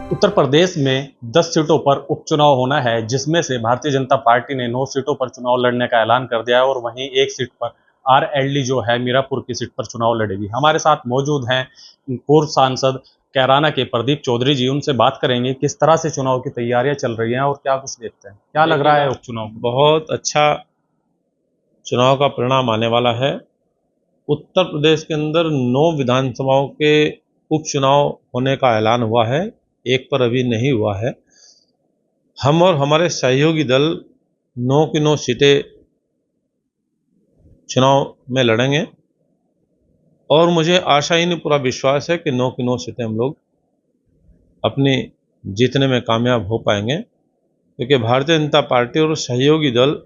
उत्तर प्रदेश में 10 सीटों पर उपचुनाव होना है, जिसमें से भारतीय जनता पार्टी ने 9 सीटों पर चुनाव लड़ने का ऐलान कर दिया है और वहीं एक सीट पर आरएलडी जो है मीरापुर की सीट पर चुनाव लड़ेगी। हमारे साथ मौजूद हैं पूर्व सांसद कैराना के प्रदीप चौधरी जी। उनसे बात करेंगे किस तरह से चुनाव की तैयारियां चल रही हैं और क्या कुछ देखते हैं, क्या लग रहा है उपचुनाव को? बहुत अच्छा चुनाव का परिणाम आने वाला है। उत्तर प्रदेश के अंदर 9 विधानसभाओं के उपचुनाव होने का ऐलान हुआ है, एक पर अभी नहीं हुआ है। हम और हमारे सहयोगी दल 9 की 9 सीटें चुनाव में लड़ेंगे और मुझे आशा ही नहीं पूरा विश्वास है कि 9 की 9 सीटें हम लोग अपनी जीतने में कामयाब हो पाएंगे, क्योंकि भारतीय जनता पार्टी और सहयोगी दल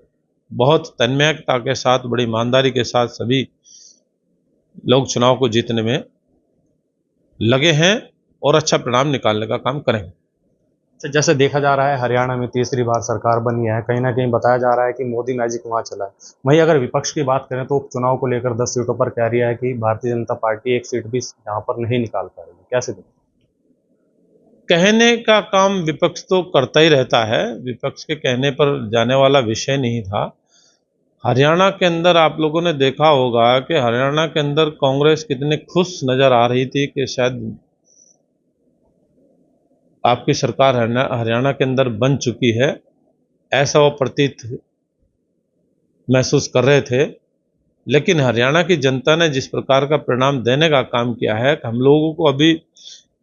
बहुत तन्मयता के साथ, बड़ी ईमानदारी के साथ सभी लोग चुनाव को जीतने में लगे हैं और अच्छा परिणाम निकालने का काम करेंगे। अच्छा, जैसे देखा जा रहा है हरियाणा में तीसरी बार सरकार बनी है, कहीं ना कहीं बताया जा रहा है कि मोदी मैजिक वहां चला है। वहीं अगर विपक्ष की बात करें तो उपचुनाव को लेकर 10 सीटों पर कह रही है कि भारतीय जनता पार्टी एक सीट भी यहाँ पर नहीं निकाल पाएगी। कैसे देखें? कहने का काम विपक्ष तो करता ही रहता है, विपक्ष के कहने पर जाने वाला विषय नहीं था। हरियाणा के अंदर आप लोगों ने देखा होगा कि हरियाणा के अंदर कांग्रेस कितनी खुश नजर आ रही थी कि शायद आपकी सरकार हरियाणा के अंदर बन चुकी है, ऐसा वो प्रतीत महसूस कर रहे थे। लेकिन हरियाणा की जनता ने जिस प्रकार का परिणाम देने का काम किया है, हम लोगों को अभी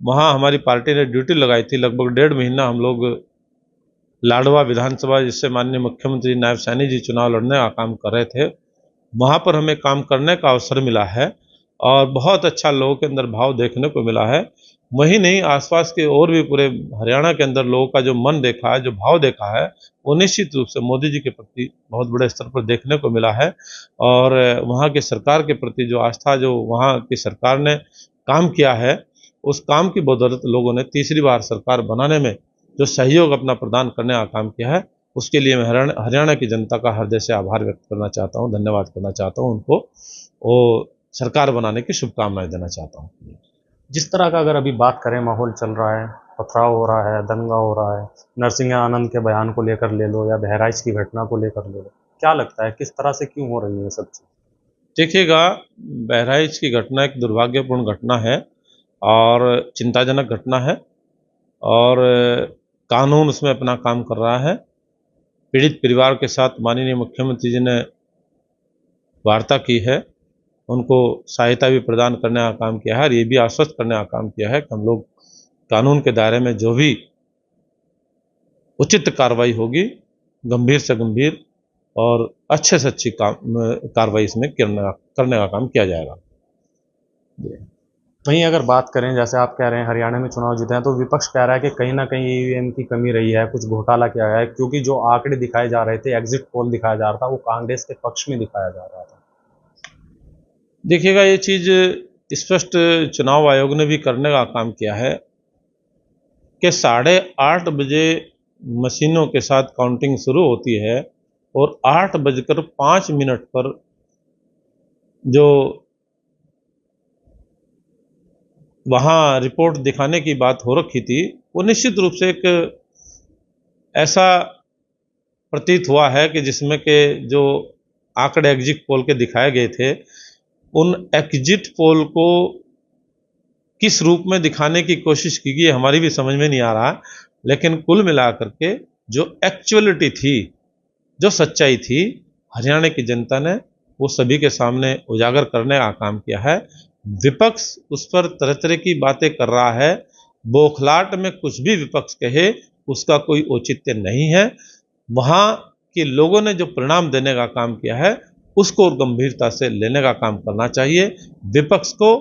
वहाँ हमारी पार्टी ने ड्यूटी लगाई थी, लगभग 1.5 महीना हम लोग लाडवा विधानसभा, जिससे माननीय मुख्यमंत्री नायब सैनी जी चुनाव लड़ने का काम कर रहे थे, वहाँ पर हमें काम करने का अवसर मिला है और बहुत अच्छा लोगों के अंदर भाव देखने को मिला है। वही नहीं, आसपास के और भी पूरे हरियाणा के अंदर लोगों का जो मन देखा है, जो भाव देखा है, वो निश्चित रूप से मोदी जी के प्रति बहुत बड़े स्तर पर देखने को मिला है। और वहाँ की सरकार के प्रति जो आस्था, जो वहाँ की सरकार ने काम किया है, उस काम की बदौलत लोगों ने तीसरी बार सरकार बनाने में जो सहयोग अपना प्रदान करने का काम किया है, उसके लिए मैं हरियाणा की जनता का हृदय से आभार व्यक्त करना चाहता हूँ, धन्यवाद करना चाहता हूँ उनको, वो सरकार बनाने की शुभकामनाएं देना चाहता हूँ। जिस तरह का अगर अभी बात करें, माहौल चल रहा है, पथराव हो रहा है, दंगा हो रहा है, नरसिंह आनंद के बयान को लेकर ले लो या बहराइच की घटना को लेकर ले लो, क्या लगता है किस तरह से क्यों हो रही है ये सब चीज़? देखिएगा, बहराइच की घटना एक दुर्भाग्यपूर्ण घटना है और चिंताजनक घटना है और कानून उसमें अपना काम कर रहा है। पीड़ित परिवार के साथ माननीय मुख्यमंत्री जी ने वार्ता की है, उनको सहायता भी प्रदान करने का काम किया है और ये भी आश्वस्त करने का काम किया है कि हम लोग कानून के दायरे में जो भी उचित कार्रवाई होगी, गंभीर से गंभीर और अच्छे से अच्छी कार्रवाई इसमें करने का काम किया जाएगा। वहीं अगर बात करें, जैसे आप कह रहे हैं हरियाणा में चुनाव जीते हैं, तो विपक्ष कह रहा है कि कहीं ना कहीं ईवीएम की कमी रही है, कुछ घोटाला किया गया है, क्योंकि जो आंकड़े दिखाए जा रहे थे, एग्जिट पोल दिखाया जा रहा था, वो कांग्रेस के पक्ष में दिखाया जा रहा था। देखिएगा, ये चीज़ स्पष्ट चुनाव आयोग ने भी करने का काम किया है कि 8:30 बजे मशीनों के साथ काउंटिंग शुरू होती है और 8:05 पर जो वहाँ रिपोर्ट दिखाने की बात हो रखी थी, वो निश्चित रूप से एक ऐसा प्रतीत हुआ है कि जिसमें के जो आंकड़े एग्जिट पोल के दिखाए गए थे, उन एग्जिट पोल को किस रूप में दिखाने की कोशिश की गई हमारी भी समझ में नहीं आ रहा। लेकिन कुल मिलाकर के जो एक्चुअलिटी थी, जो सच्चाई थी, हरियाणा की जनता ने वो सभी के सामने उजागर करने का काम किया है। विपक्ष उस पर तरह तरह की बातें कर रहा है, बौखलाहट में कुछ भी विपक्ष कहे उसका कोई औचित्य नहीं है। वहाँ के लोगों ने जो परिणाम देने का काम किया है, उसको गंभीरता से लेने का काम करना चाहिए। विपक्ष को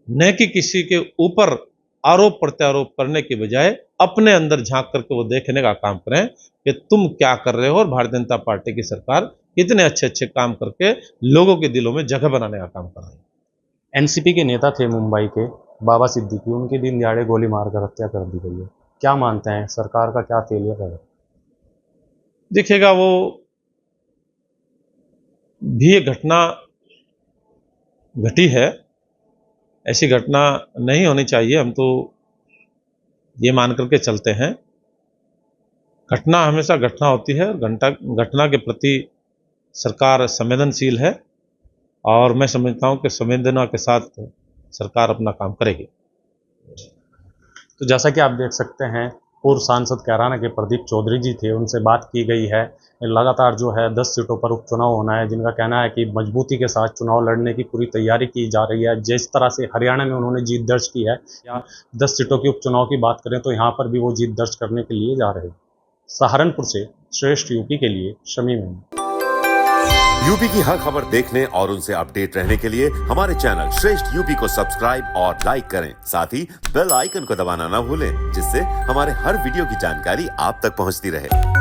न कि किसी के ऊपर आरोप प्रत्यारोप करने की बजाय अपने अंदर झांक करके वो देखने का काम करें कि तुम क्या कर रहे हो और भारतीय जनता पार्टी की सरकार कितने अच्छे अच्छे काम करके लोगों के दिलों में जगह बनाने का काम कर रही है। एनसीपी के नेता थे मुंबई के बाबा सिद्दीकी, उनकी दिन दिहाड़े गोली मारकर हत्या कर दी गई है। क्या मानते हैं, सरकार का क्या फेलियर है? देखिएगा, वो भी एक घटना घटी है, ऐसी घटना नहीं होनी चाहिए। हम तो ये मान करके चलते हैं। घटना हमेशा घटना होती है, घटना के प्रति सरकार संवेदनशील है और मैं समझता हूँ कि संवेदना के साथ सरकार अपना काम करेगी। तो जैसा कि आप देख सकते हैं, पूर्व सांसद कैराना के प्रदीप चौधरी जी थे, उनसे बात की गई है। लगातार जो है 10 सीटों पर उपचुनाव होना है, जिनका कहना है कि मजबूती के साथ चुनाव लड़ने की पूरी तैयारी की जा रही है। जिस तरह से हरियाणा में उन्होंने जीत दर्ज की है, या 10 सीटों की उपचुनाव की बात करें तो यहाँ पर भी वो जीत दर्ज करने के लिए जा रहे हैं। सहारनपुर से श्रेष्ठ यूपी के लिए शमीम अहमद। यूपी की हर खबर देखने और उनसे अपडेट रहने के लिए हमारे चैनल श्रेष्ठ यूपी को सब्सक्राइब और लाइक करें। साथ ही बेल आइकन को दबाना ना भूलें, जिससे हमारे हर वीडियो की जानकारी आप तक पहुंचती रहे।